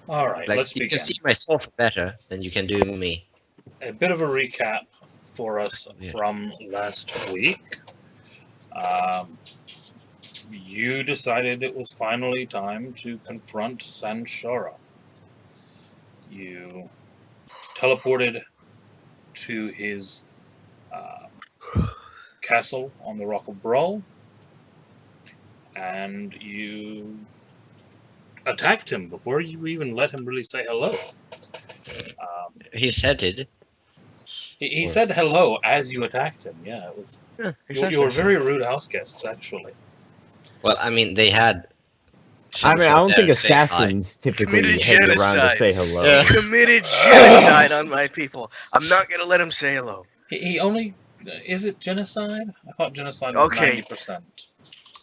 All right, Like, let's you can begin. see myself better than you can do me. A bit of a recap for us Yeah. from last week. Um, you decided it was finally time to confront Sanshara. You teleported to his uh, castle on the Rock of Brawl, and you attacked him before you even let him really say hello. Um, He said it. he Or- said hello as you attacked him. Yeah, it was. Yeah, You were very rude house guests, actually. Well, I mean, they had. I mean, I don't think there to say hi. assassins typically Committed hang around to genocide. say hello. Yeah. Committed genocide on my people. I'm not gonna let him say hello. He only. Is it genocide? I thought genocide was Okay. 90%.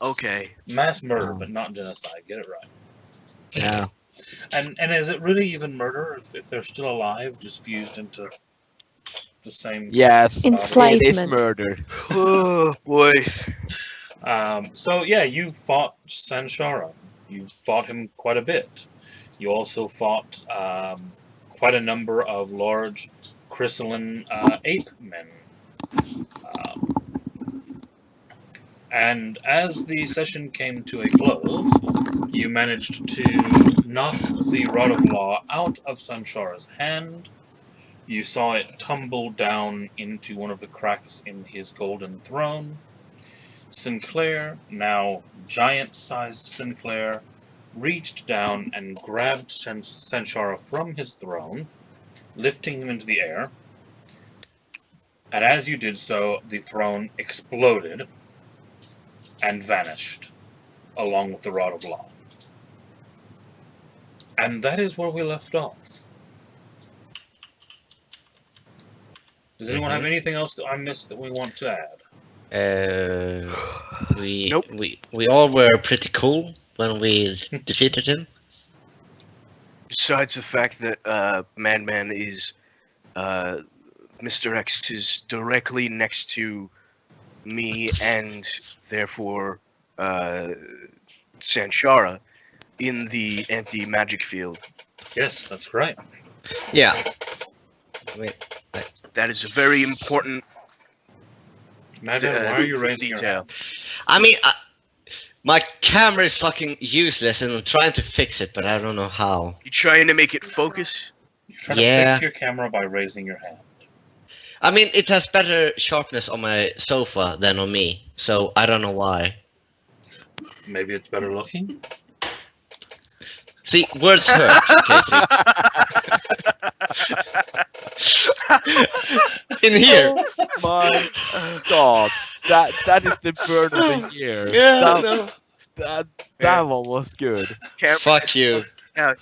Okay. Mass murder, but not genocide. Get it right. Yeah. And is it really even murder if they're still alive, just fused into the same? Yes. Enslavement. It is murdered. Oh boy. So yeah, you fought Sanshara. You fought him quite a bit. You also fought quite a number of large crystalline ape men. And as the session came to a close, you managed to knock the Rod of Law out of Sanshara's hand. You saw it tumble down into one of the cracks in his golden throne. Sinclair, now giant-sized Sinclair, reached down and grabbed Sanshara from his throne, lifting him into the air. And as you did so, the throne exploded and vanished, along with the Rod of Law. And that is where we left off. Does anyone have anything else that I missed that we want to add? Nope. We all were pretty cool when we defeated him. Besides the fact that Madman is Mr. X is directly next to me and therefore Sanshara in the anti-magic field. Yes, that's right. Yeah. I That is a very important Madman, why are you raising your detail. hand? mean, my camera is fucking useless, and I'm trying to fix it, but I don't know how. You trying to make it focus? You're trying to Yeah. fix your camera by raising your hand. I mean, it has better sharpness on my sofa than on me, so I don't know why. Maybe it's better looking? See, words hurt, Casey. In here. Oh my God, that is the burn of the year. Yeah, that, no. that one was good. Fuck you. Yeah.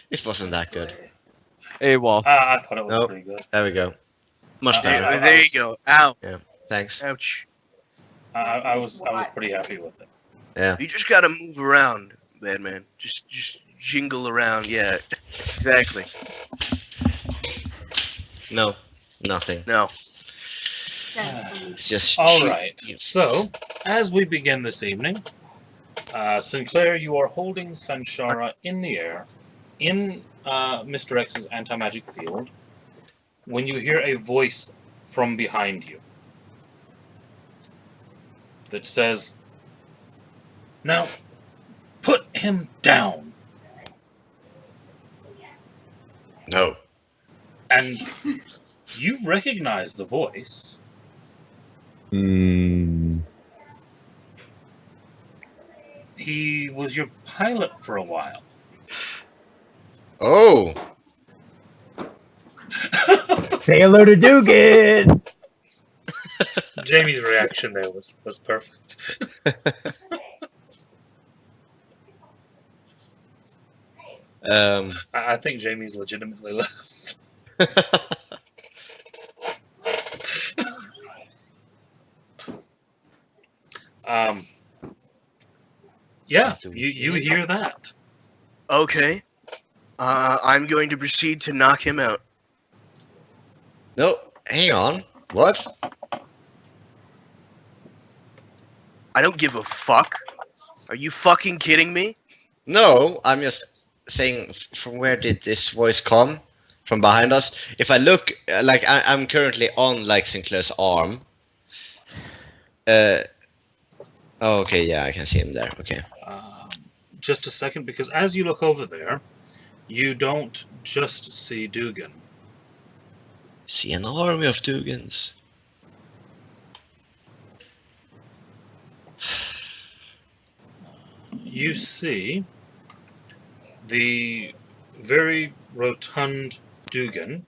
It wasn't that good. It was. I thought it was Nope. pretty good. There we go. Much Yeah, better. There you go. Ow. Thanks. Ouch. I was pretty happy with it. Yeah. You just gotta move around, Madman. Just jingle around. Yeah. Exactly. No. Nothing. No. It's just. All shoot right. you. So, as we begin this evening, Sinclair, you are holding Sanshara in the air, in Mr. X's anti-magic field, when you hear a voice from behind you that says, "Now, put him down." No. And you recognize the voice. Hmm. He was your pilot for a while. Oh. Say hello to Dugan. Jamie's reaction there was perfect. I think Jamie's legitimately left. Yeah, Do we you see? hear that. Okay. I'm going to proceed to knock him out. No. Hang on. What? I don't give a fuck. Are you fucking kidding me? No. I'm just. saying from where did this voice come? From behind us. If I look, like I'm currently on like Sinclair's arm. Oh, okay, yeah, I can see him there. Okay. Just a second, because as you look over there, you don't just see Dugan. See an army of Dugans. You see the very rotund Dugan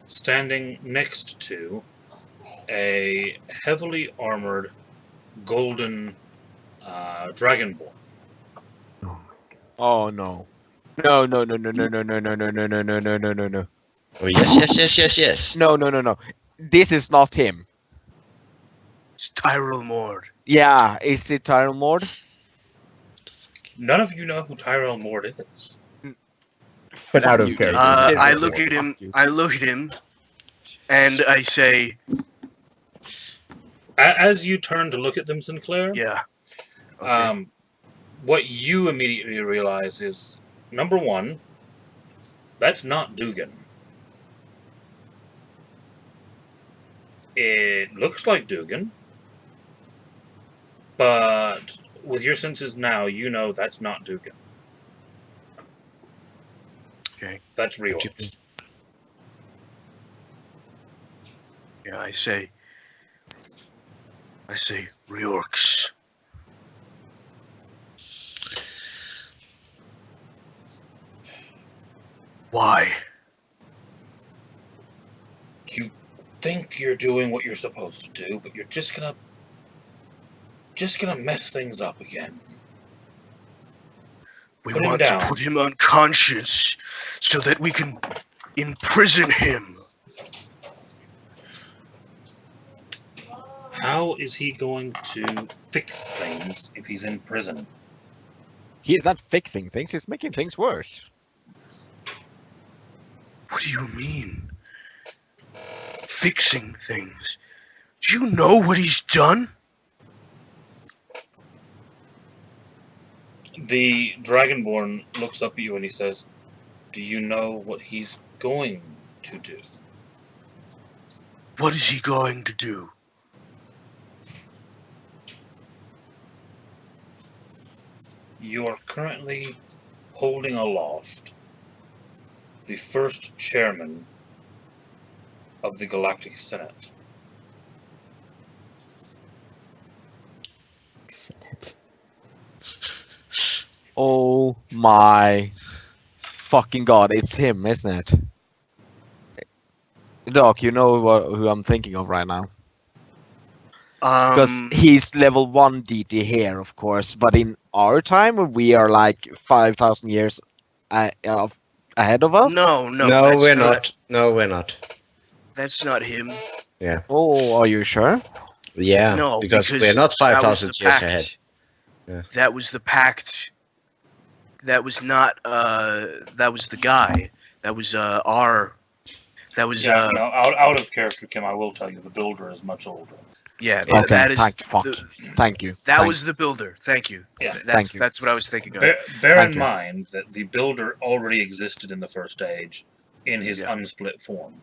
standing next to a heavily armored golden dragonborn. Oh no. No, no, no, no, no, no, no, no, no, no, no, no, no, no, no, no. Oh yes. No, no, no, no. This is not him. It's Tyrell Mord. Yeah, is it Tyrell Mord? None of you know who Tyrell Mord is. But out of You- character. I Fuck look at him. you. I look at him, and I say, As you turn to look at them, Sinclair, "Yeah." Okay. what you immediately realize is, number one, that's not Dugan. It looks like Dugan, but with your senses now, you know that's not Dugan. Okay. That's Reorx. Yeah, I say, Reorx. Why? You think you're doing what you're supposed to do, but you're just gonna mess things up again. We Put him want to down. put him unconscious so that we can imprison him. How is he going to fix things if he's in prison? He's not fixing things, he's making things worse. What do you mean? Fixing things? Do you know what he's done? The Dragonborn looks up at you and he says, "Do you know what he's going to do?" What is he going to do? You are currently holding aloft the first chairman of the Galactic Senate. Senate. Oh my fucking god, it's him, isn't it? Doc, you know who I'm thinking of right now. Because he's level 1 DT here, of course, but in our time, we are like 5,000 years ahead of us. No, No, that's we're not. No, we're not. That's not him. Oh, are you sure? Yeah, No, because we're not that was 5,000 the years pact. ahead. Yeah. That was the pact. That was not. That was the guy. That was our. That was Yeah, no, out of character, Kim, I will tell you, the builder is much older. yeah. Okay, That is. thank you. That Thank was the builder. Thank you. Yeah. Thank you. That's what I was thinking of. Bear Thank in you. mind that the builder already existed in the first age in his Yeah. unsplit form.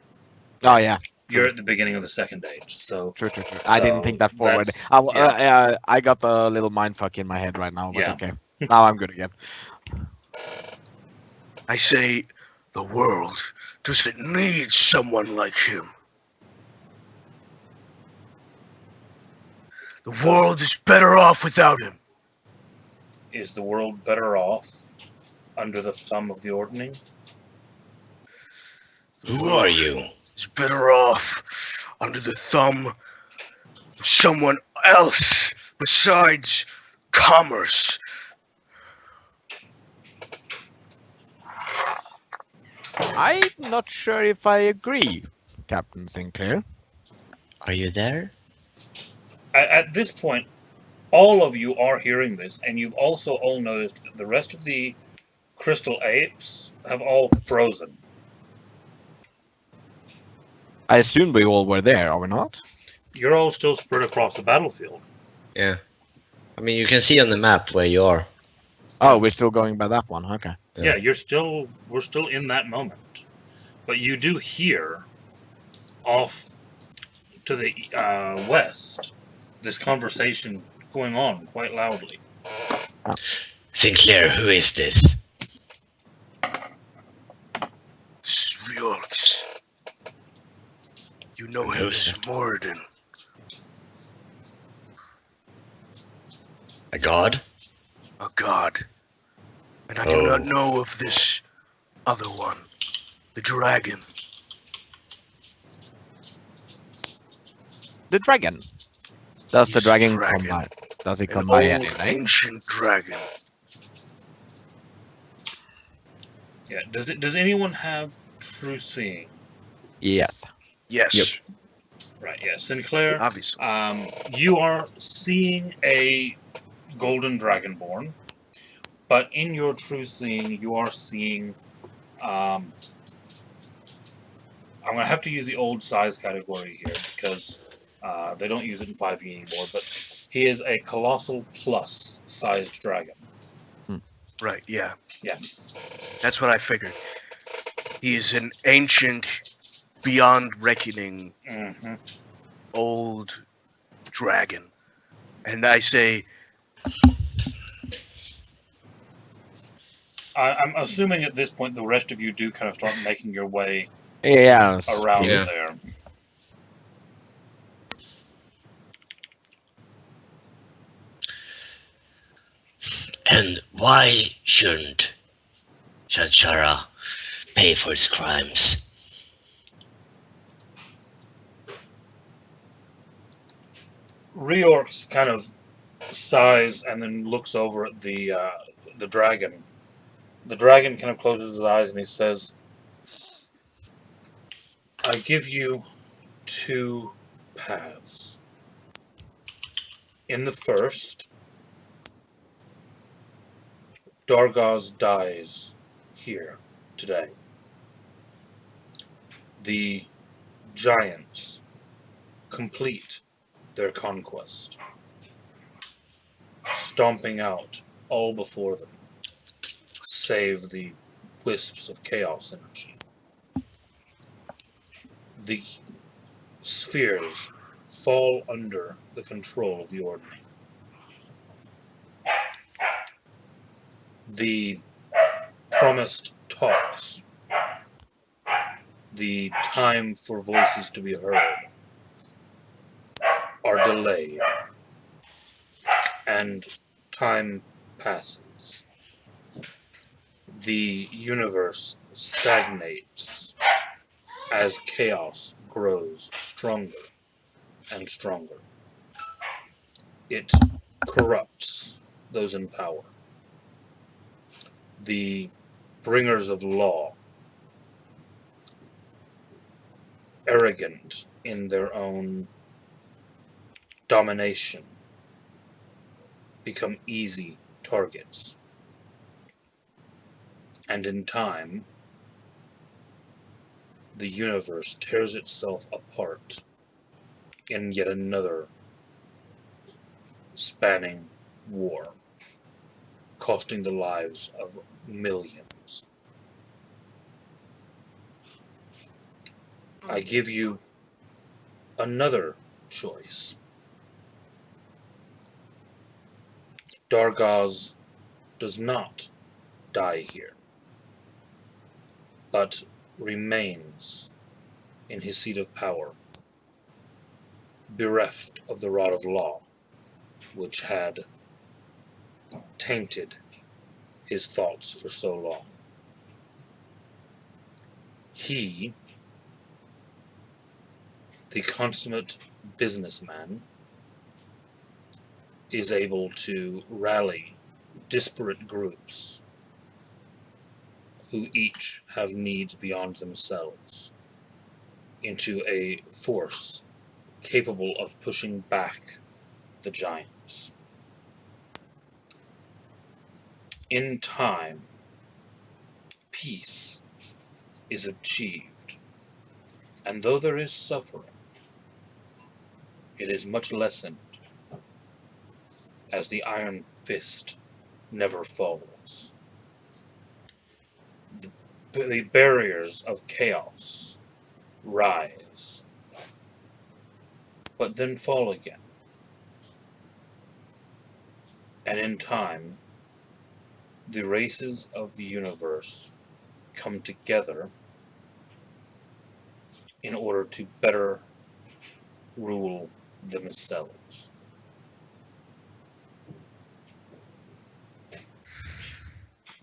Oh yeah, You're at the beginning of the second age, so true. I didn't think that forward. that's- I got a little mindfuck in my head right now, but Yeah. okay. Now I'm good again. I say, the world doesn't need someone like him. The world is better off without him. is the world better off under the thumb of the Ordning? Who are you? Is better off under the thumb of someone else besides commerce. I'm not sure if I agree, Captain Sinclair. Are you there? At this point, all of you are hearing this, and you've also all noticed that the rest of the crystal apes have all frozen. I assume we all were there, are we not? You're all still spread across the battlefield. Yeah. I mean, you can see on the map where you are. Oh, we're still going by that one. Okay. Yeah, we're still in that moment. But you do hear off to the west this conversation going on quite loudly. Sinclair, who is this? Sriorx. You know him as Morden. A god? A god. And I do not know of this other one. The dragon. The dragon. Does the He's a dragon dragon. come by? Does he An come by old, any name? ancient dragon. Yeah. Does anyone have true seeing? Yes. Yes. Yep. Right. Yeah. Sinclair. Obviously. You are seeing a golden dragonborn, but in your true seeing, you are seeing. I'm going to have to use the old size category here because they don't use it in 5e anymore. But he is a colossal plus sized dragon. Right, yeah. Yeah. That's what I figured. He's an ancient, beyond reckoning, Mm-hmm. old dragon. And I say, I'm assuming at this point the rest of you do kind of start making your way Yeah. around Yeah. there. And why shouldn't Shanshara pay for his crimes? Reorx kind of sighs and then looks over at the dragon. The dragon kind of closes his eyes and he says, I give you 2 paths. In the first, Dargaz dies here today. The giants complete their conquest, stomping out all before them, save the wisps of chaos energy. The spheres fall under the control of the Ordinary. The promised talks, the time for voices to be heard, are delayed, and time passes. The universe stagnates as chaos grows stronger and stronger. It corrupts those in power. The bringers of law, arrogant in their own domination, become easy targets. And in time, the universe tears itself apart in yet another spanning war, costing the lives of millions. I give you another choice. Dargaz does not die here, but remains in his seat of power, bereft of the rod of law, which had tainted his thoughts for so long. He, the consummate businessman, is able to rally disparate groups who each have needs beyond themselves into a force capable of pushing back the giants. In time, peace is achieved, and though there is suffering, it is much lessened as the Iron Fist never falls. The barriers of chaos rise, but then fall again. And in time, the races of the universe come together in order to better rule themselves.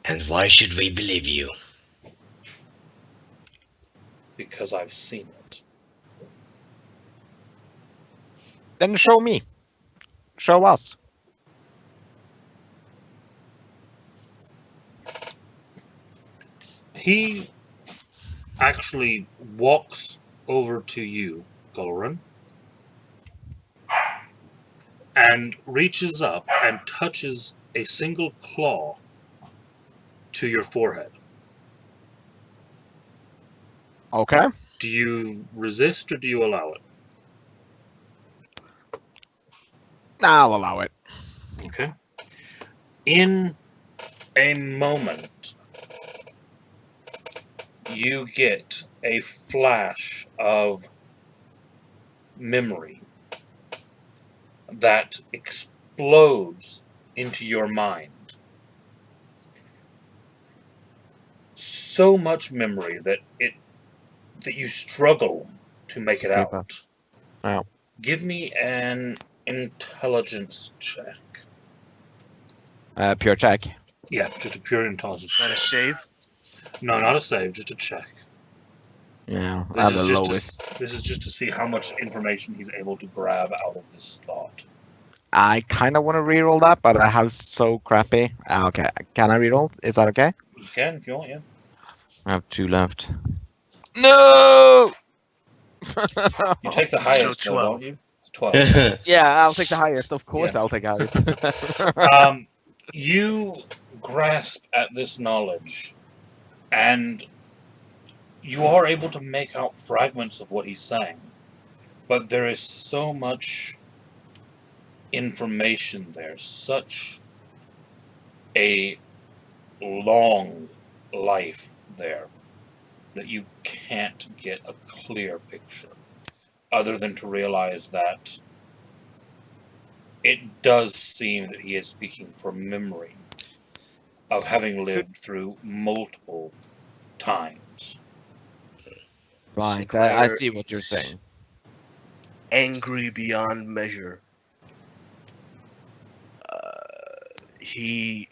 And why should we believe you? Because I've seen it. Then show me. Show us. He actually walks over to you, Golren, and reaches up and touches a single claw to your forehead. Okay. Do you resist or do you allow it? I'll allow it. Okay. In a moment, you get a flash of memory that explodes into your mind. So much memory that you struggle to make it Keep out. Wow. Give me an intelligence check. Pure check. Yeah, just a pure intelligence Not a check. save. No, not a save, just a check. Yeah, I'm the lowest. This is just to see how much information he's able to grab out of this thought. I kind of want to reroll that, but I have so crappy. Okay, can I reroll? Is that okay? You can if you want, yeah. I have 2 left. No! You take the highest, So though, 12. don't you? It's 12. Yeah, I'll take the highest. Of course, Yeah. I'll take highest. You grasp at this knowledge, and you are able to make out fragments of what he's saying, but there is so much information there, such a long life there, that you can't get a clear picture, other than to realize that it does seem that he is speaking from memory of having lived through multiple times. Right, I see what you're saying. Angry beyond measure. He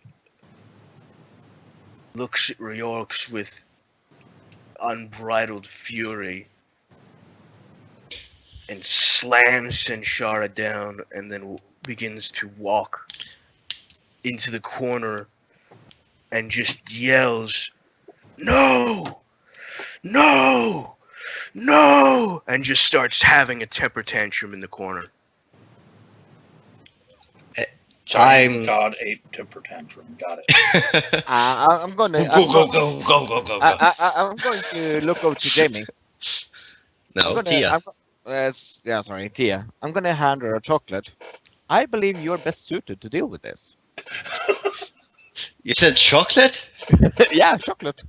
looks at Ryorks with unbridled fury and slams Senshara down and then begins to walk into the corner and just yells, "No! No! No!" and just starts having a temper tantrum in the corner. Giant God Ape Temper Tantrum. Got it. I'm gonna. Go. I'm going to look over to Jamie. No, Tia. Yeah, sorry, Tia. I'm gonna hand her a chocolate. I believe you're best suited to deal with this. You said chocolate? Yeah, chocolate.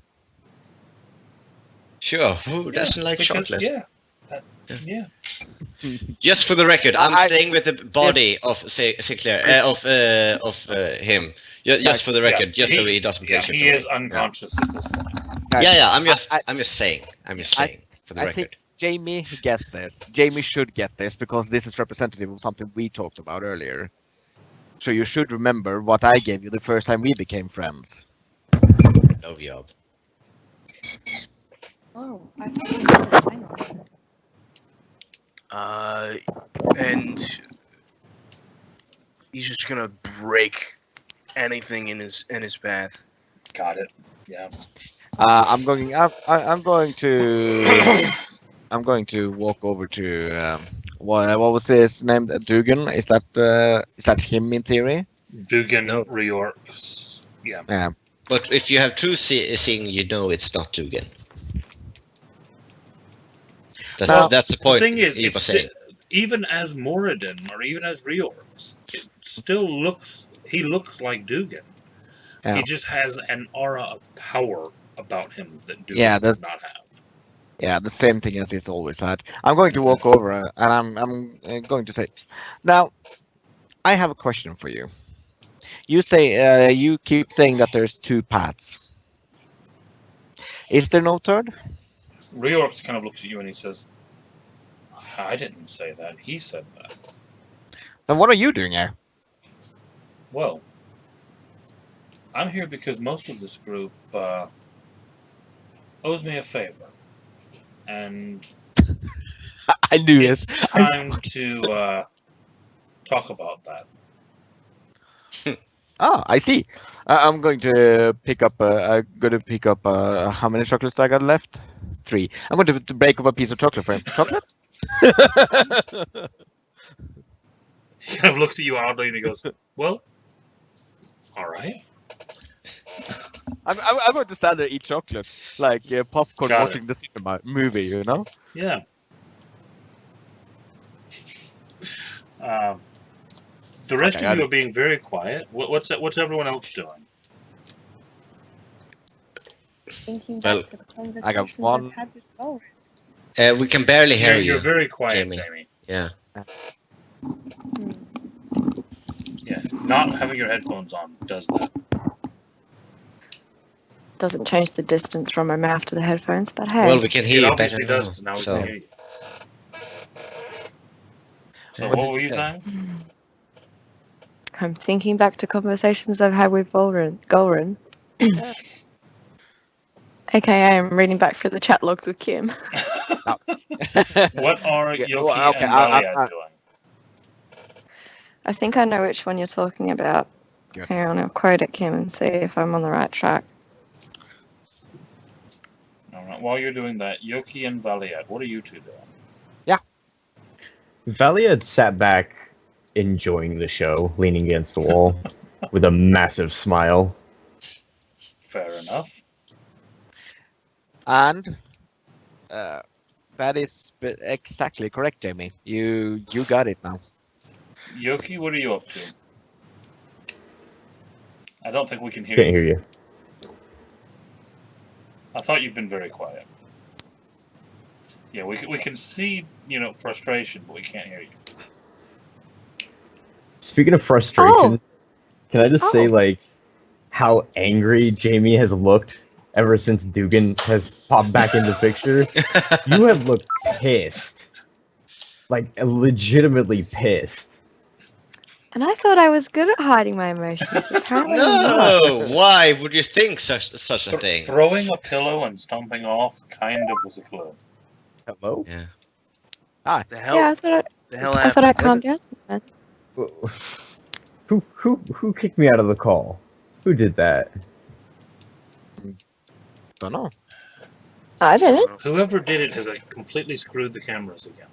Sure. Who doesn't like because, chocolate? Yeah. Yeah. Just for the record, I'm I- staying with the body of Sinclair, of him. Just for the record, just so he doesn't play Yeah, shit he on is unconscious at this point. Yeah, I'm just I- saying, for the I record. think Jamie gets this. Jamie should get this because this is representative of something we talked about earlier. So you should remember what I gave you the first time we became friends. Love job. Oh, I can sign on. And he's just gonna break anything in his path. Got it. Yeah. I'm going. I'm going to. I'm going to walk over to. What was his name? Dugan. Is that him in theory? Dugan No. Ryorks. Yeah. Yeah. But if you have two seeing, you know it's not Dugan. That's the The point. thing is, you were it's saying. even as Moradin or even as Ryorks, it still looks. He looks like Dugan. Yeah. He just has an aura of power about him that Dugan Yeah, does not have. Yeah, the same thing as he's always had. I'm going to walk over and I'm going to say, now, I have a question for you. You say you keep saying that there's 2 paths. Is there no third? Riorx kind of looks at you and he says, I didn't say that. He said that. Then what are you doing here? Well, I'm here because most of this group owes me a favor. And I knew it. it's time to talk about that. Ah, I see. I'm going to pick up. How many chocolates do I got left? 3. I'm going to break up a piece of chocolate for him. Chocolate? He kind of looks at you oddly and he goes, well, all right. I'm going to stand there and eat chocolate like popcorn Got watching the cinema movie, you know? Yeah. The rest Okay, of you are being very quiet. What's everyone else doing? Thinking Well, back to the conversations I got one. I've had with Gold. We can barely hear you. You're very quiet, Jamie. Jamie. Yeah. Yeah, not having your headphones on does that. Doesn't change the distance from my mouth to the headphones, but hey. Well, we can hear It you obviously better does, now. because now we So, can hear you. So What what did were you you say? saying? I'm thinking back to conversations I've had with Golrin. AKA, I'm reading back through the chat logs with Kim. What are Yeah, Yoki well, okay, and I- Valia I- doing? I think I know which one you're talking about. Good. Hang on, I'll quote it, Kim, and see if I'm on the right track. All right, while you're doing that, Yoki and Valiad, what are you two doing? Valia had sat back, enjoying the show, leaning against the wall, with a massive smile. Fair enough. And that is exactly correct, Jamie. You got it now. Yoki, what are you up to? I don't think we can hear Can't you. hear you. I thought you've been very quiet. Yeah, we can see, frustration, but we can't hear you. Speaking of frustration, Oh. can I just say, Oh. like, how angry Jamie has looked ever since Dugan has popped back in the picture? You have looked pissed. Like, legitimately pissed. And I thought I was good at hiding my emotions. Apparently no! not. Why would you think such a thing? Throwing a pillow and stomping off kind of was a clue. Hello? Yeah. The hell? Yeah, I thought The hell I thought I happened? calmed down. Then. Who kicked me out of the call? Who did that? Don't know. I didn't. Whoever did it has completely screwed the cameras again.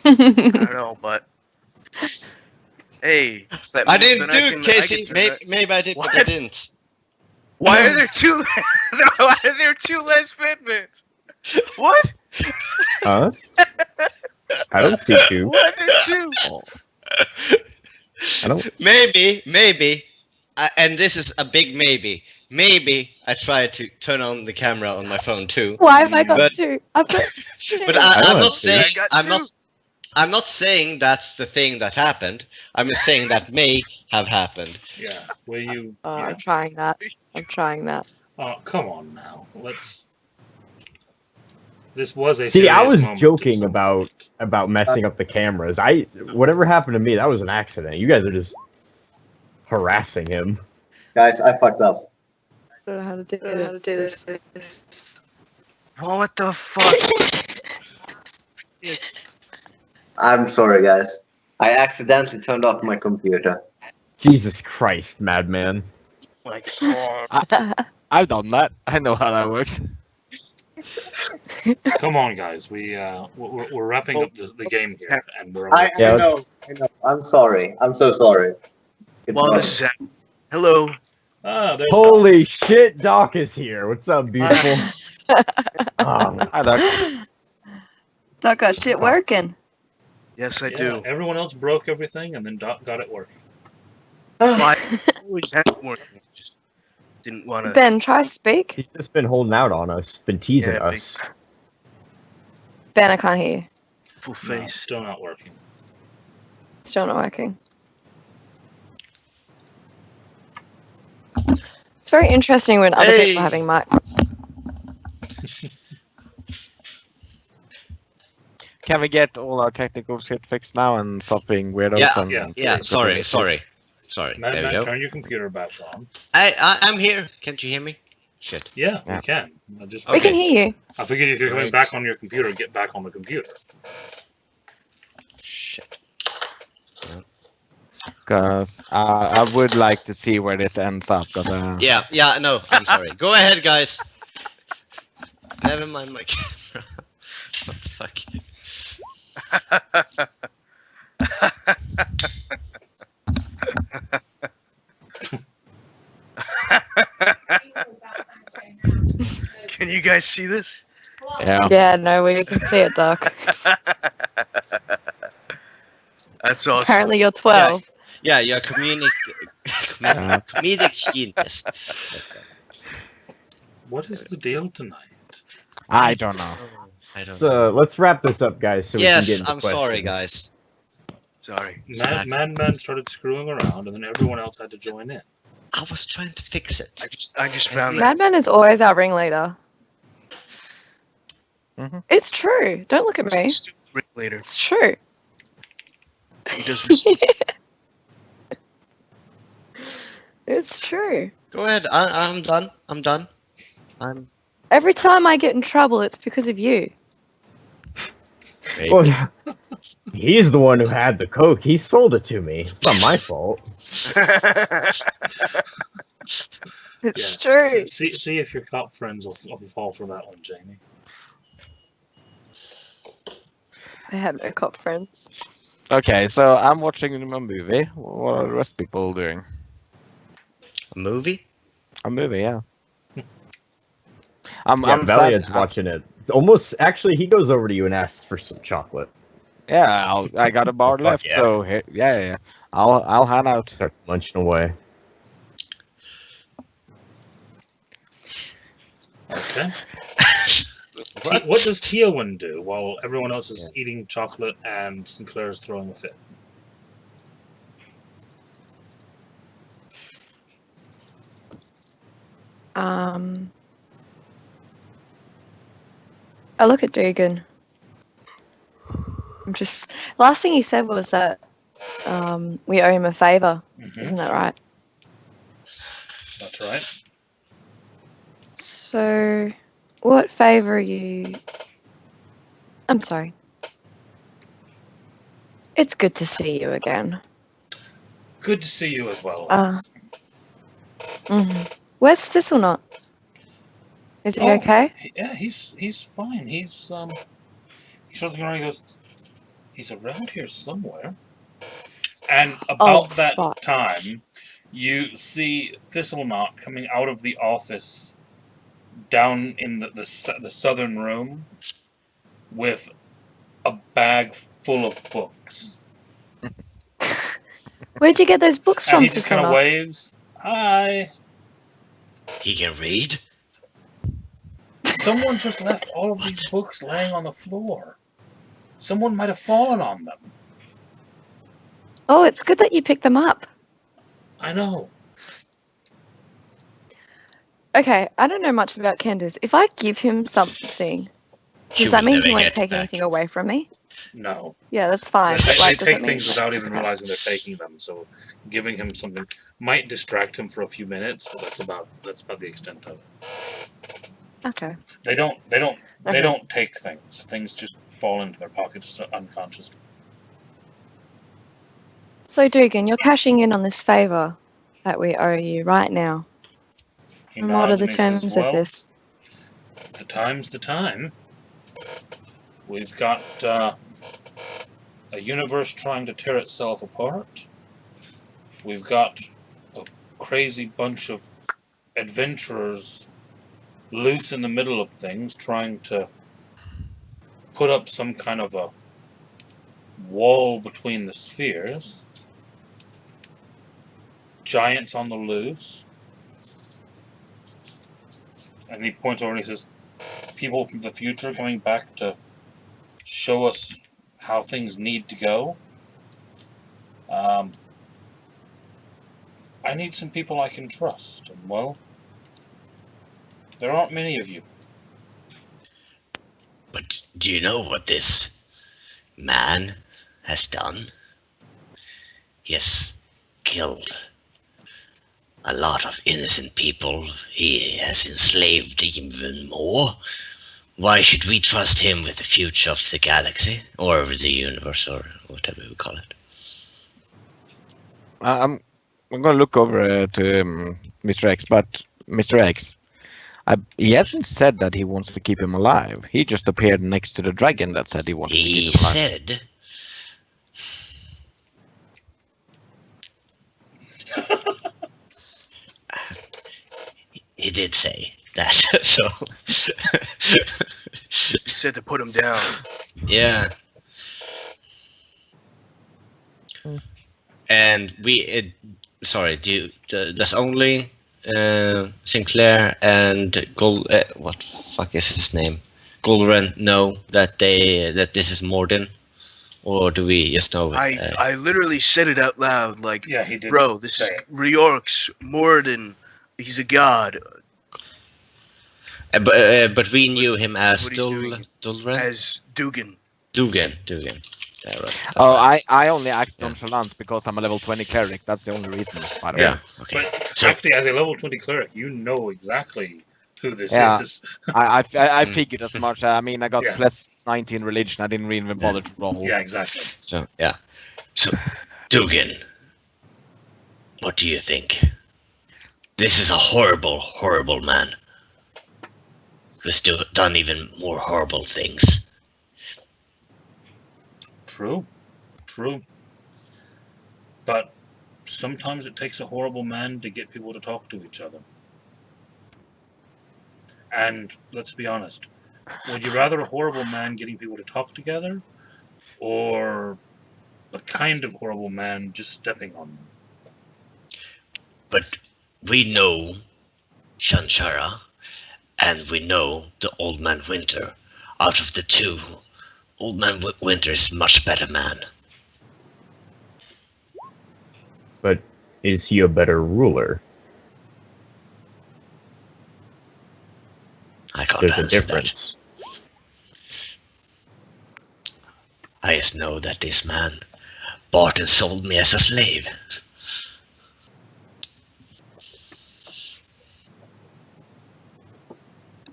I don't know, but hey, that I means didn't that do can- it, Casey. turn Maybe, that- maybe I did, but I What? didn't. Why are there two? Why are there two less fitments? What? Huh? I don't see two. Why are there two? I don't. Maybe, and this is a big maybe. Maybe I tried to turn on the camera on my phone too. Why have I got But- 2? I've got But I I'm don't not have to. saying I got I'm not saying that's the thing that happened. I'm just saying that may have happened. Yeah. Will you? I'm trying that. I'm trying that. Oh, come on now. Let's. This was a. See, I serious was moment at joking some about point. messing up the cameras. Whatever happened to me, that was an accident. You guys are just harassing him. Guys, I fucked up. I don't know how to do this. Oh, what the fuck? I'm sorry, guys. I accidentally turned off my computer. Jesus Christ, madman. My God. I've done that. I know how that works. Come on, guys. We're wrapping up the game here, and we're. I Yeah, know. let's- I know. I'm sorry. I'm so sorry. It's Well, not- this is hello. There's Holy shit, Doc is here. What's up, beautiful? Hi there. Doc got shit working. Yes, I Yeah, do. everyone else broke everything, and then Doc got it working. Why always have working? didn't want to. Ben, try to speak. He's just been holding out on us, been teasing Yeah, us. Ben, I can't hear you. Full No, face. still not working. Still not working. It's very interesting when other people are having mic. Can we get all our technical shit fixed now and stop being weirdos? Yeah, and yeah. Sorry. Man, There we go. turn your computer back on. I'm here. Can't you hear me? Shit. Yeah, Yeah. we can. I just We can hear you. I figured if you're coming Right. back on your computer, get back on the computer. Shit. Because I would like to see where this ends up. Cause, Yeah, no, I'm sorry. Go ahead, guys. Never mind my camera. What the fuck? Can you guys see this? yeah. Yeah, no, we can see it, Doc. That's awesome. Apparently you're 12. Yeah, you're comedic genius. What is the deal tonight? I don't know. I don't know. So let's wrap this up, guys. So we can get Yes, into I'm sorry, questions. guys. Sorry. Man started screwing around, and then everyone else had to join in. I was trying to fix it. I just found that. Madman is always our ringleader. Mhm. It's true. Don't look at me. Later. It's true. He does this. It's true. Go ahead. I'm done. Every time I get in trouble, it's because of you. Well, he's the one who had the coke. He sold it to me. It's not my fault. It's true. See if your cop friends will fall for that one, Jamie. I have no cop friends. Okay, so I'm watching a movie. What are the rest of people doing? A movie? A movie, yeah. Yeah, I'm Valiant's glad- watching it. It's almost actually he goes over to you and asks for some chocolate. Yeah, I got a bar Fuck left, yeah. so yeah. I'll hand out. Starts munching away. Okay. What does Teowen do while everyone else is eating chocolate and Sinclair's throwing a fit? I look at Dugan. Last thing he said was that we owe him a favor. Mhm. Isn't that right? That's right. So, what favor are you? I'm sorry. It's good to see you again. Good to see you as well, Les. Where's Thistlenut? Is he okay? Yeah, he's fine. He's looking around. He goes, he's around here somewhere. And about that fuck. time, you see Thistlenut coming out of the office down in the southern room with a bag full of books. Where'd you get those books from, And he just kind of Thistlenut? waves. Hi. He can read? Someone just left all of these books laying on the floor. Someone might have fallen on them. Oh, it's good that you picked them up. I know. Okay, I don't know much about Kenders. If I give him something, does that mean he won't take anything away from me? No. Yeah, that's fine. They, But, they like, does take that mean- things without even realizing they're taking them, so giving him something might distract him for a few minutes, but that's about the extent of it. Okay. They don't Okay. take things. Things just fall into their pockets unconsciously. So, Dugan, you're cashing in on this favor that we owe you right now. He And what are nods the and he says, terms "Well, of this? The time's the time. We've got a universe trying to tear itself apart. We've got a crazy bunch of adventurers loose in the middle of things trying to put up some kind of a wall between the spheres. Giants on the loose. And he points over and he says, people from the future coming back to show us how things need to go. I need some people I can trust. And, well, there aren't many of you. But do you know what this man has done? He has killed a lot of innocent people. He has enslaved even more. Why should we trust him with the future of the galaxy? Or the universe, or whatever we call it? I'm going to look over to Mr. X, but Mr. X, he hasn't said that he wants to keep him alive. He just appeared next to the dragon that said he wanted to keep him alive. He said... He did say that, so... He said to put him down. Yeah. And does only Sinclair and what fuck is his name? Gulren know that this is Morden? Or do we just know it? I literally said it out loud, like, Yeah, he did. bro, this is Riorx, Morden, he's a god. But we knew him as Dulren? As Dugan. Dugan. Yeah, right. Oh, I only act nonchalant because I'm a level 20 cleric. That's the only reason, by the way. Yeah. Okay. But actually, as a level 20 cleric, you know exactly who this is. I figured as much. I mean, I got Yeah. plus 19 religion. I didn't even bother to roll. Yeah, exactly. So Dugan, what do you think? This is a horrible, horrible man who's done even more horrible things. True. But sometimes it takes a horrible man to get people to talk to each other. And let's be honest, would you rather a horrible man getting people to talk together, or a kind of horrible man just stepping on them? But we know Shanshara, and we know the Old Man Winter. Out of the two, Old Man Winter is much better man. But is he a better ruler? I can't There's a answer difference. that. I just know that this man bought and sold me as a slave.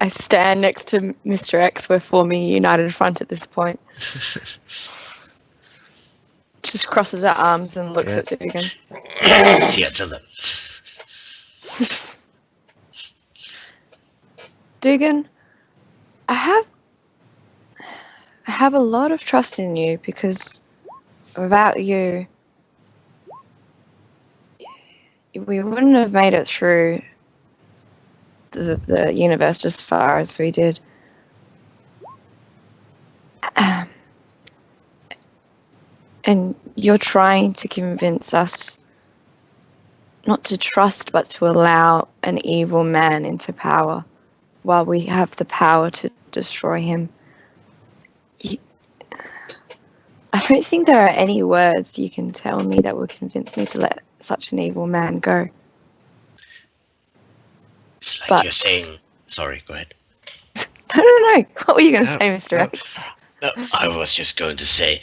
I stand next to Mr. X. We're forming a united front at this point. Just crosses her arms and looks at Dugan. Yeah, tell them. Dugan, I have a lot of trust in you because without you, we wouldn't have made it through the universe as far as we did. And you're trying to convince us not to trust but to allow an evil man into power while we have the power to destroy him. I don't think there are any words you can tell me that would convince me to let such an evil man go. It's like you're saying... Sorry, go ahead. I don't know. What were you going to say, Mr. X? No, I was just going to say,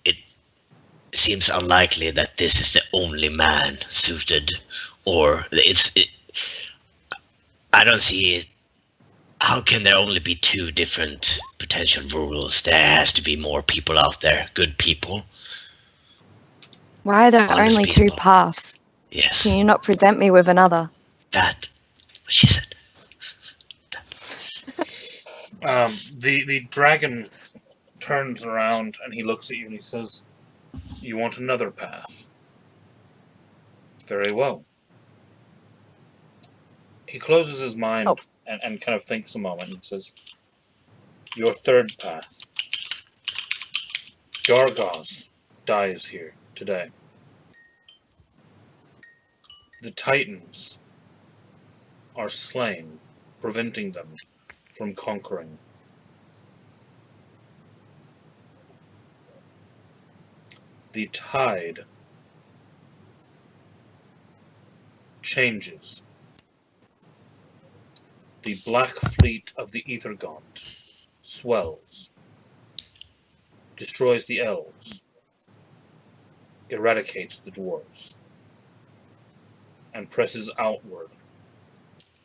it seems unlikely that this is the only man suited, or I don't see it. How can there only be two different potential rulers? There has to be more people out there, good people. Why are there Honest only two people. paths? Yes, Can you not present me with another? that. What she said. The dragon turns around and he looks at you and he says, "You want another path? Very well." He closes his mind and kind of thinks a moment and says, "Your third path. Gargos dies here today. The Titans are slain preventing them from conquering. The tide changes. The black fleet of the Aethergaunt swells, destroys the elves, eradicates the dwarves, and presses outward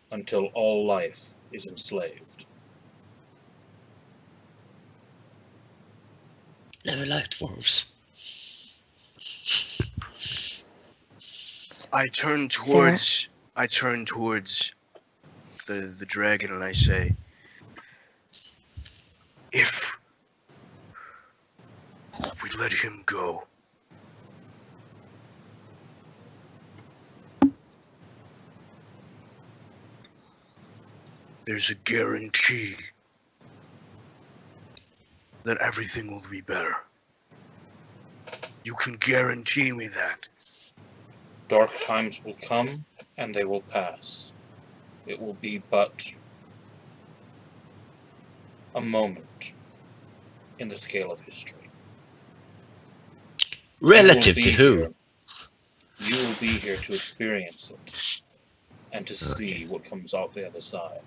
until all life is enslaved. Never liked dwarves. I turn towards the dragon and I say, if we let him go, there's a guarantee that everything will be better. You can guarantee me that. Dark times will come, and they will pass. It will be but a moment in the scale of history. Relative to who? You will be here to experience it, and to see what comes out the other side.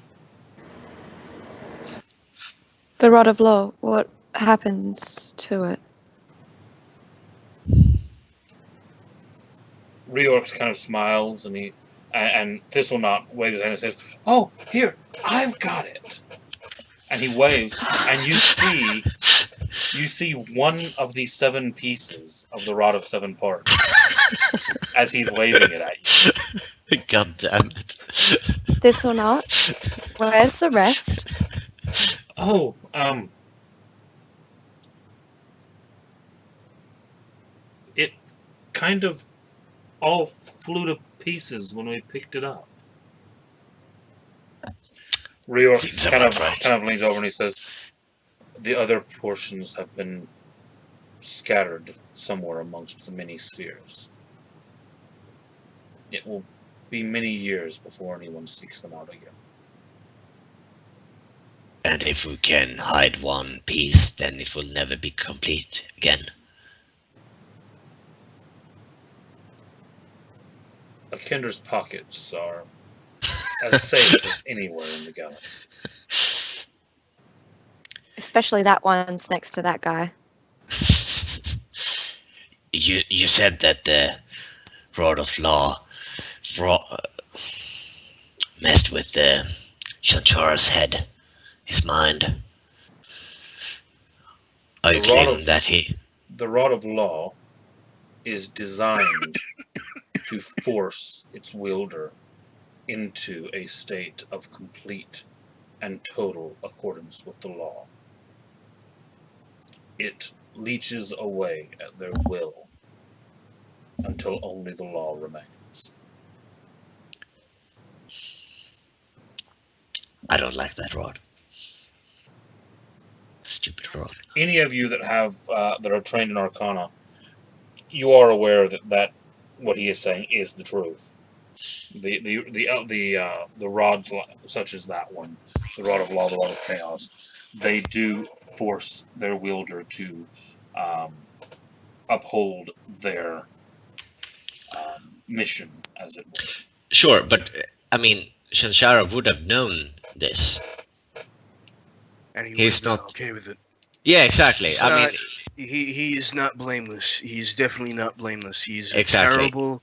The Rod of Law, what happens to it? Reorx kind of smiles, and Thistlenot waves his hand and says, "Oh, here, I've got it." And he waves, and you see one of the 7 pieces of the Rod of 7 Parts as he's waving it at you. God damn it. Thistlenot, where's the rest? Oh, it kind of all flew to pieces when we picked it up. Reorx kind of leans over and he says, "The other portions have been scattered somewhere amongst the many spheres. It will be many years before anyone seeks them out again." And if we can hide one piece, then it will never be complete again. A Kendra's pockets are as safe as anywhere in the galaxy. Especially that one's next to that guy. You said that the Rod of Law messed with Shanshara's head, his mind. Are you claiming that he... The Rod of Law is designed to force its wielder into a state of complete and total accordance with the law. It leeches away at their will until only the law remains. I don't like that rod. Stupid rod. Any of you that have that are trained in Arcana, you are aware that what he is saying is the truth. The rods such as that one, the Rod of Law, the Rod of Chaos, they do force their wielder to uphold their mission, as it were. Sure, but I mean, Shanshara would have known this. And He's not okay with it. Yeah, exactly. I mean, he is not blameless. He's definitely not blameless. He's a Exactly. terrible,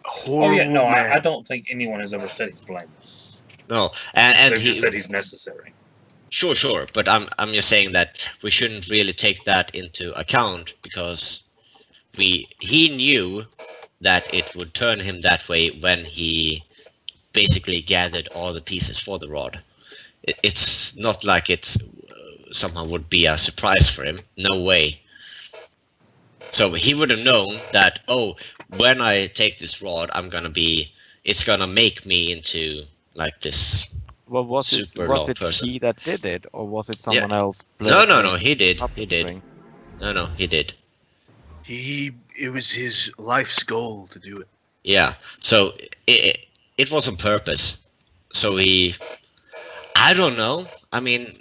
horrible Oh yeah, no, man. I don't think anyone has ever said he's blameless. no, and They've just said he's necessary. Sure, but I'm just saying that we shouldn't really take that into account because he knew that it would turn him that way when he basically gathered all the pieces for the rod. It's not like it's somehow would be a surprise for him. No way. So he would have known that, oh, when I take this rod, it's gonna make me into like this. Well, was it person. he that did it, or was it someone else? No, he did. Up He the did. string? No, he did. It was his life's goal to do it. Yeah. So it was on purpose. So he I don't know. I mean,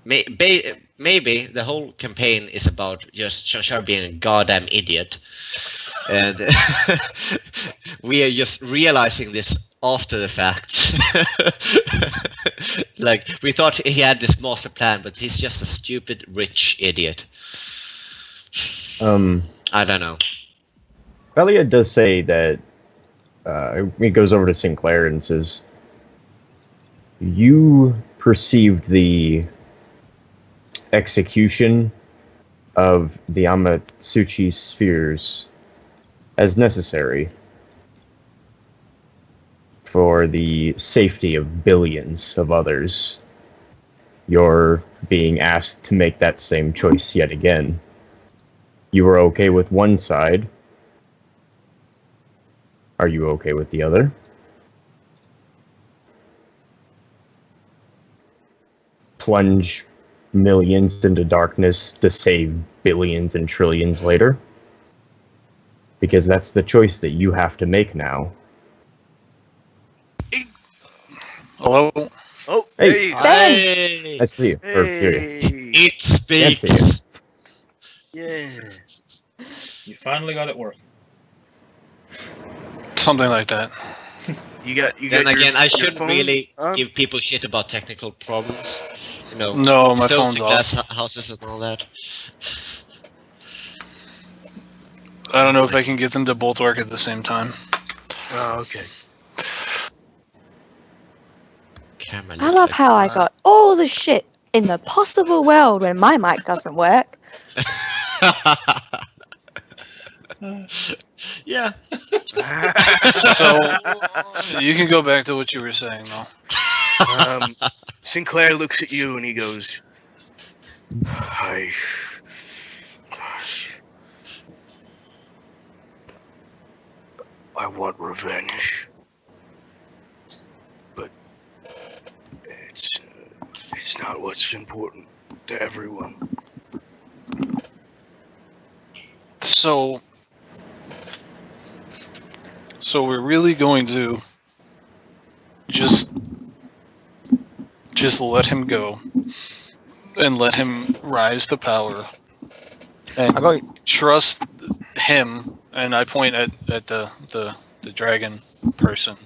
maybe the whole campaign is about just Shanshar being a goddamn idiot. And we are just realizing this after the fact. Like, we thought he had this master plan, but he's just a stupid, rich idiot. I don't know. Elliot does say that he goes over to Sinclair and says, you perceived the execution of the Amatsuchi spheres as necessary for the safety of billions of others. You're being asked to make that same choice yet again. You were okay with one side. Are you okay with the other? Plunge millions into darkness to save billions and trillions later? Because that's the choice that you have to make now. Hello? Oh, Hey. Hey, I see you. Or, here you hey. it speaks. Can't Yeah. You finally got it working. Something like that. You got Then your, again, I your shouldn't phone really on? give people shit about technical problems. You know, No, my stones phone's and off. glass houses and all that. I don't know if I can get them to both work at the same time. Oh, okay. Camera I love how I got all the shit in the possible world when my mic doesn't work. Yeah. So you can go back to what you were saying, though. Sinclair looks at you and he goes, I want revenge, but it's not what's important to everyone. So we're really going to just let him go and let him rise to power and trust him. And I point at the dragon person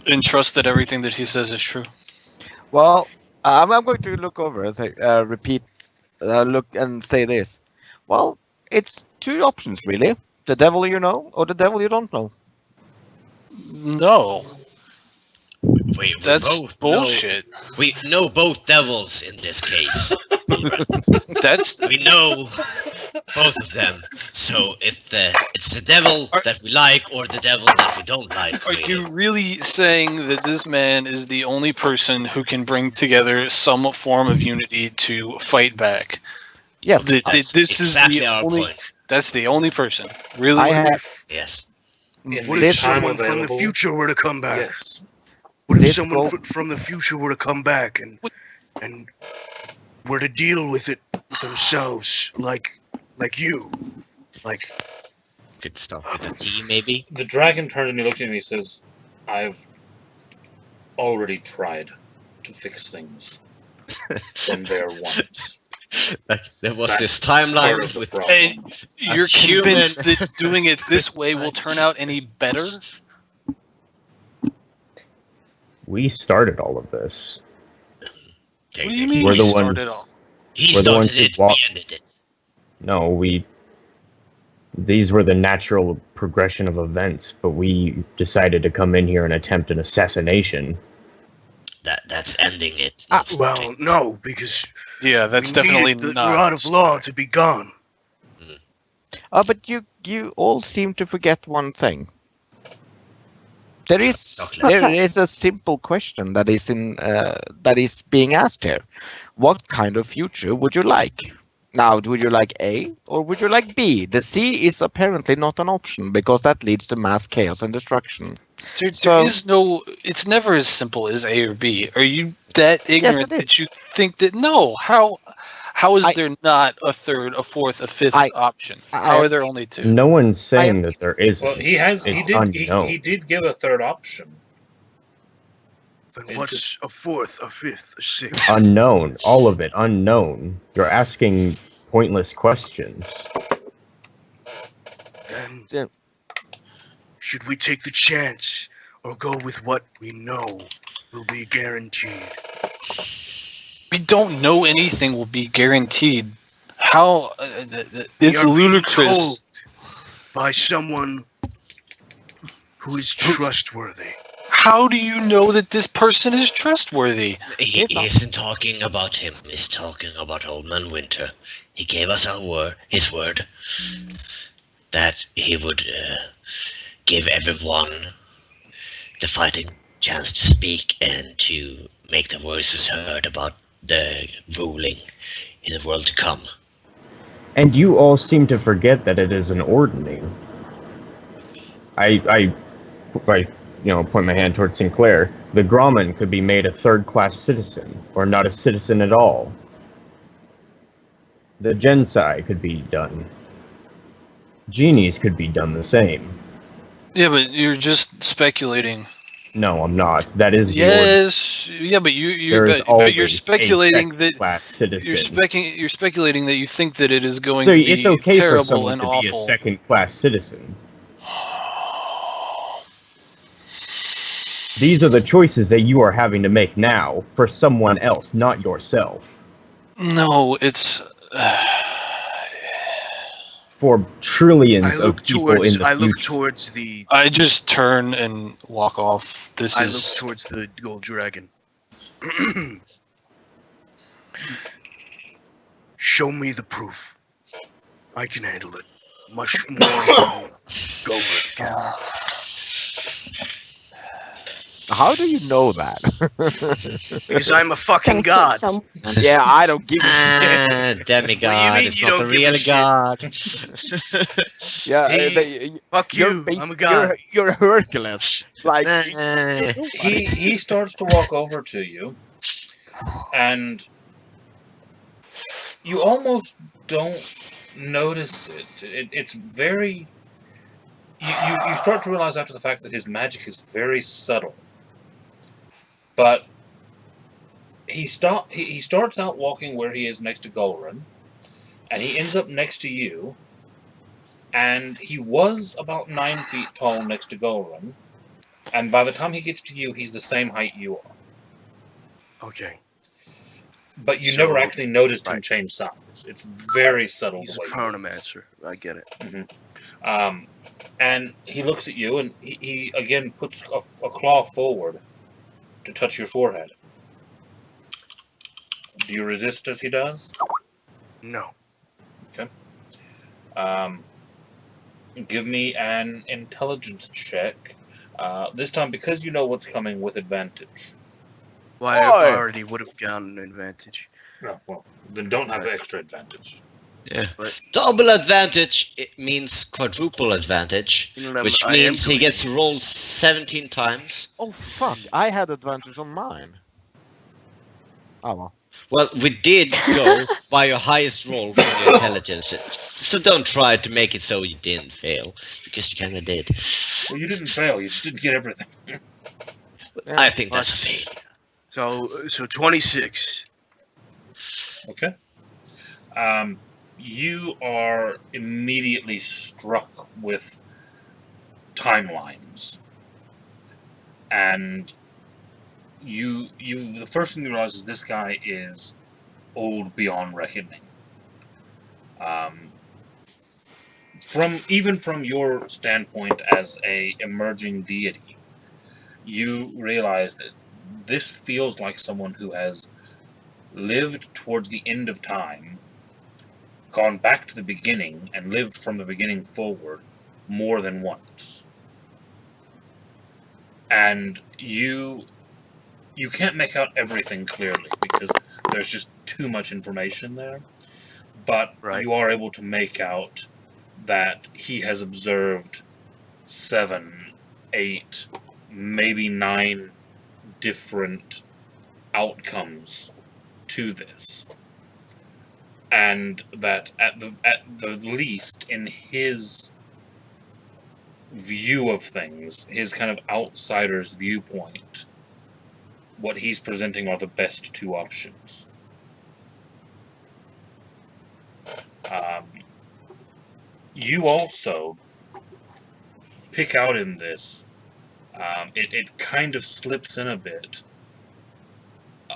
and trust that everything that he says is true. Well, I'm going to look over and say, look and say this. Well, it's two options really: the devil you know or the devil you don't know. No, Wait, that's both bullshit. We know both devils in this case. That's We know both of them. So it's the devil that we like or the devil that we don't like. Are really. you really saying that this man is the only person who can bring together some form of unity to fight back? Yes, This is exactly the our only. point. That's the only person. Really? I have Yes. In What the if time someone from the available- future were to come back? Yes. What if This someone will- from the future were to come back and were to deal with it themselves, like you, like Could start with a T, maybe. The dragon turns and he looks at me and he says, I've already tried to fix things from there once. Like, there was That's this part timeline of the with problem. And you're human- convinced that doing it this way will turn out any better? We started all of this. What do you mean We're we the started ones- all? He We're the ones started who it, we walk- ended it. No, these were the natural progression of events, but we decided to come in here and attempt an assassination. That's ending it. Ah, not well, starting. no, because Yeah, that's we definitely needed the not. rod of law to be gone. but you all seem to forget one thing. There is Chocolate. there is a simple question that is being asked here. What kind of future would you like? Now, would you like A or would you like B? The C is apparently not an option because that leads to mass chaos and destruction. Dude, So- there is no. It's never as simple as A or B. Are you that ignorant is. that you think that? No. How is I- there not a third, a fourth, a fifth I- option? I- How are there only two? No one's saying have- that there isn't. Well, he It's unknown. did give a third option. Then what's a fourth, a fifth, a sixth? Unknown. All of it unknown. You're asking pointless questions. Then, should we take the chance or go with what we know will be guaranteed? We don't know anything will be guaranteed. How? It's ludicrous. By someone who is trustworthy. How do you know that this person is trustworthy? He isn't talking about him. He's talking about Old Man Winter. He gave us his word that he would give everyone the fighting chance to speak and to make their voices heard about the ruling in the world to come. And you all seem to forget that it is an ordning. I point my hand towards Sinclair. The Grauman could be made a third-class citizen, or not a citizen at all. The Gensai could be done. Genies could be done the same. Yeah, but you're just speculating. No, I'm not. That is the yes. Yeah, but you're speculating that citizen. You're speculating that you think that it is going so to be it's okay terrible for someone and to awful. Be a second-class citizen. These are the choices that you are having to make now for someone else, not yourself. No, it's for trillions of people in the future. I look towards the... I just turn and walk off. I look towards the gold dragon. Show me the proof. I can handle it. Much more than Gomer can. How do you know that? Because I'm a fucking god. Yeah, I don't give a shit. Demigod is not the real god. Yeah, fuck you. I'm a god. You're Hercules. Like he starts to walk over to you, and you almost don't notice it. It's very. You start to realize after the fact that his magic is very subtle. But he starts out walking where he is next to Gulren, and he ends up next to you, and he was about 9 feet tall next to Gulren, and by the time he gets to you, he's the same height you are. Okay. But you never actually noticed him change size. It's very subtle. He's a chronomancer. I get it. Mm-hmm. And he looks at you, and he again puts a claw forward to touch your forehead. Do you resist as he does? No. Okay. Give me an intelligence check. This time, because you know what's coming, with advantage. Well, I already would have gotten an advantage. No, well, then don't have extra advantage. Yeah. Double advantage, it means quadruple advantage, which means he gets to roll 17 times. Oh fuck, I had advantage on mine. Oh well. Well, we did go by your highest roll for your intelligence, so don't try to make it so you didn't fail, because you kinda did. Well, you didn't fail, you just didn't get everything. I think that's a failure. So 26. Okay. You are immediately struck with timelines, and the first thing you realize is this guy is old beyond reckoning. From your standpoint as a emerging deity, you realize that this feels like someone who has lived towards the end of time, gone back to the beginning, and lived from the beginning forward more than once. And you can't make out everything clearly because there's just too much information there. But you are able to make out that he has observed 7, 8, maybe 9 different outcomes to this. And that at the least, in his view of things, his kind of outsider's viewpoint, what he's presenting are the best two options. You also pick out in this, it kind of slips in a bit.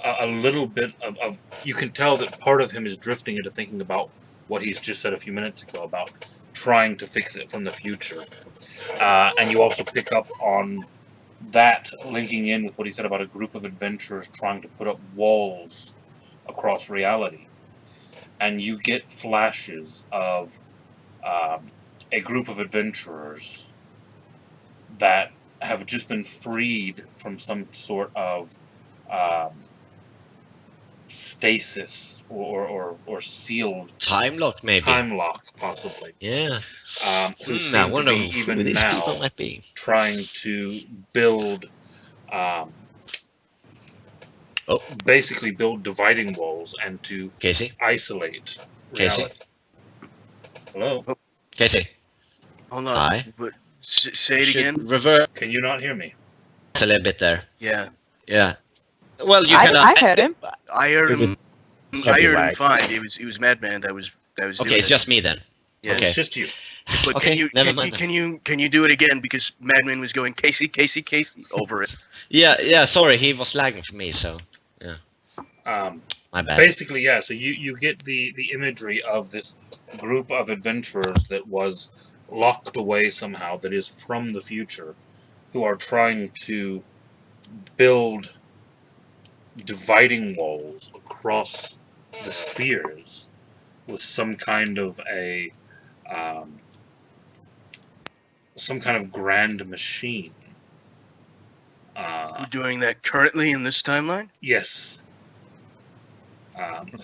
A little bit of you can tell that part of him is drifting into thinking about what he's just said a few minutes ago about trying to fix it from the future. And you also pick up on that linking in with what he said about a group of adventurers trying to put up walls across reality. And you get flashes of a group of adventurers that have just been freed from some sort of stasis or sealed time lock, maybe. Time lock, possibly. Yeah. Who seem to be even now trying to build, basically build dividing walls and to Casey? Isolate reality. Casey? Hello? Oh. Casey? Hold on. Hi. Say it again. Revert. Can you not hear me? A little bit there. Yeah. Yeah. Well, you I cannot. heard him. I heard him. I Scruffy heard him Wag. fine. It was Madman that was Okay, doing it's it. just me then. Yeah. Okay. It's just you. But Okay, never can mind you do it again, because Madman was going Casey over it. Yeah, sorry, he was lagging for me, so my bad. Basically, yeah, so you get the imagery of this group of adventurers that was locked away somehow, that is from the future, who are trying to build dividing walls across the spheres with some kind of a some kind of grand machine. We're doing that currently in this timeline? Yes.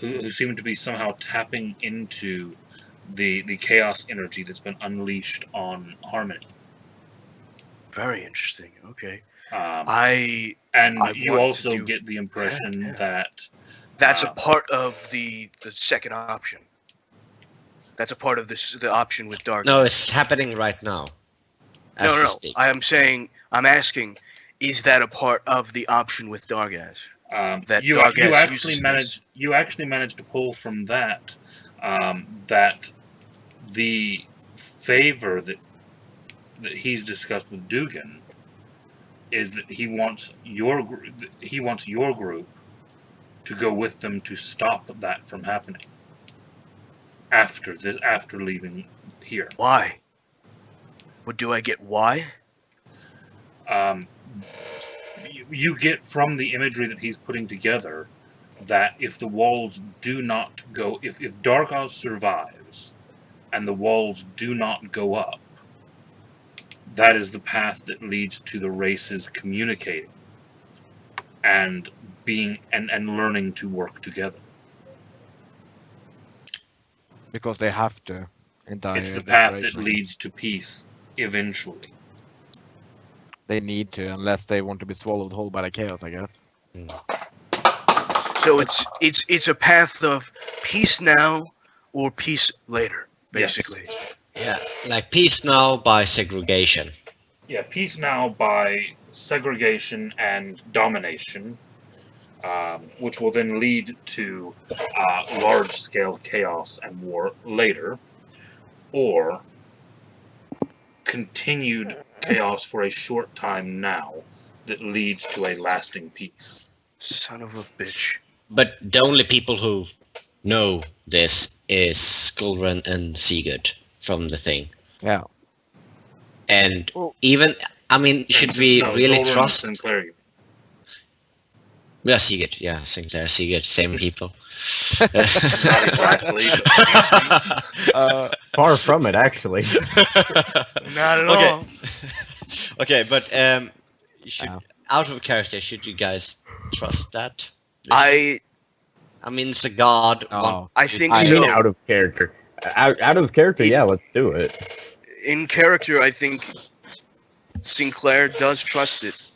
Who seem to be somehow tapping into the chaos energy that's been unleashed on Harmony. Very interesting. Okay. You want also to do get the impression that that's a part of the second option. That's a part of the option with Dark. No, it's happening right now. as we No. speak. I'm asking, is that a part of the option with Dargaz? That you Dargaz actually uses managed to pull from that that the favor that he's discussed with Dugan is that he wants your group to go with them to stop that from happening after leaving here. Why? What do I get? Why? You get from the imagery that he's putting together that if the walls do not go, if Dargoz survives and the walls do not go up, that is the path that leads to the races communicating and being and learning to work together. Because they have to. It's the path that leads to peace eventually. They need to, unless they want to be swallowed whole by the chaos, I guess. So it's a path of peace now or peace later, basically. Yes. Yeah, like peace now by segregation. Yeah, peace now by segregation and domination, which will then lead to large-scale chaos and war later, or continued chaos for a short time now that leads to a lasting peace. Son of a bitch. But the only people who know this is Skullgren and Sigurd from the thing. Yeah. And even, I mean, should we really Dolan trust... Sinclair? Yeah, Sigurd. Yeah, Sinclair, Sigurd, same people. Not exactly. Far from it, actually. Not at Okay. all. Okay, but out of character, should you guys trust that? I mean, it's a god. I think I so. mean, out of character. Out of character, yeah, let's do it. In character, I think Sinclair does trust it,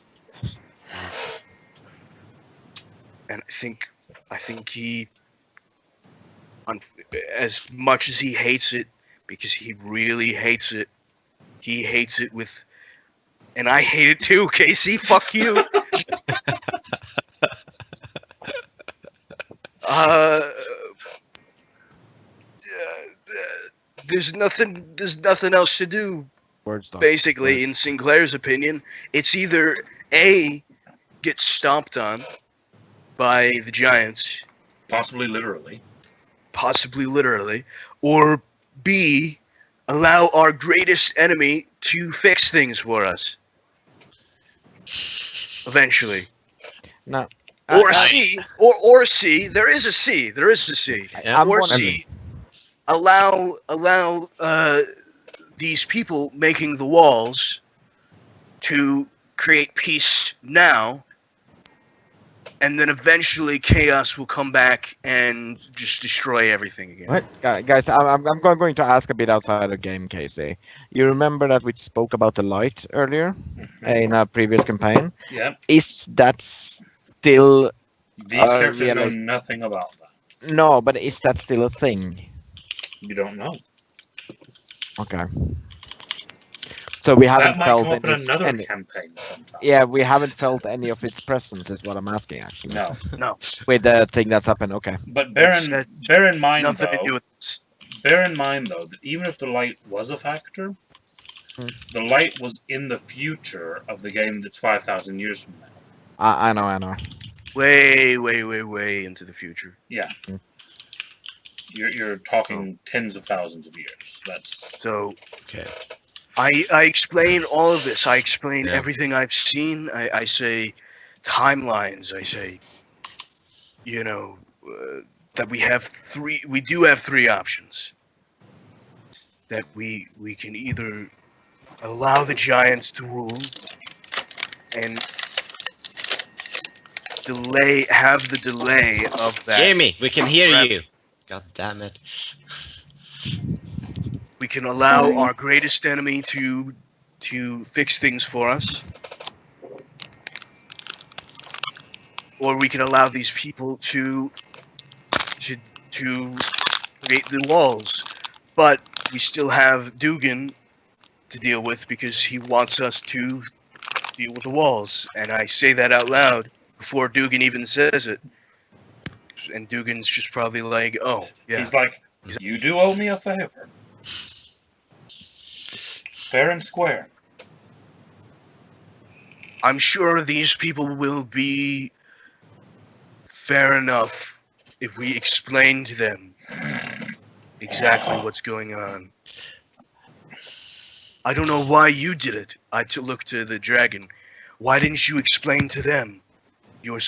and I think he, as much as he hates it, because he really hates it, he hates it with, and I hate it too. Casey, fuck you. there's nothing else to do. Basically, in Sinclair's opinion, it's either A, get stomped on by the giants, possibly literally, or B, allow our greatest enemy to fix things for us. Eventually. No. Or C, or C. There is a C. Or C. Allow these people making the walls to create peace now, and then eventually chaos will come back and just destroy everything again. What? Guys, I'm going to ask a bit outside the game, Casey. You remember that we spoke about the light earlier in a previous campaign? Yeah. Is that still... These characters know nothing about that. No, but is that still a thing? You don't know. Okay. So we haven't felt come up in another campaign sometime. Yeah, we haven't felt any of its presence, is what I'm asking, actually. No. With the thing that's happened, okay. But bear in mind, though, that even if the light was a factor, the light was in the future of the game that's 5,000 years from now. I know. Way into the future. Yeah. You're talking tens of thousands of years. That's so. Okay. I explain all of this. I explain everything I've seen. I say timelines. I say, that we do have three options. That we can either allow the giants to rule and have the delay of that. Jamie, we can hear you. God damn it. We can allow our greatest enemy to fix things for us. Or we can allow these people to create the walls. But we still have Dugan to deal with because he wants us to deal with the walls. And I say that out loud before Dugan even says it. And Dugan's just probably like, oh, yeah. He's like, you do owe me a favor. Fair and square. I'm sure these people will be fair enough if we explain to them exactly what's going on. I don't know why you did it. I looked to the dragon. Why didn't you explain to them? You're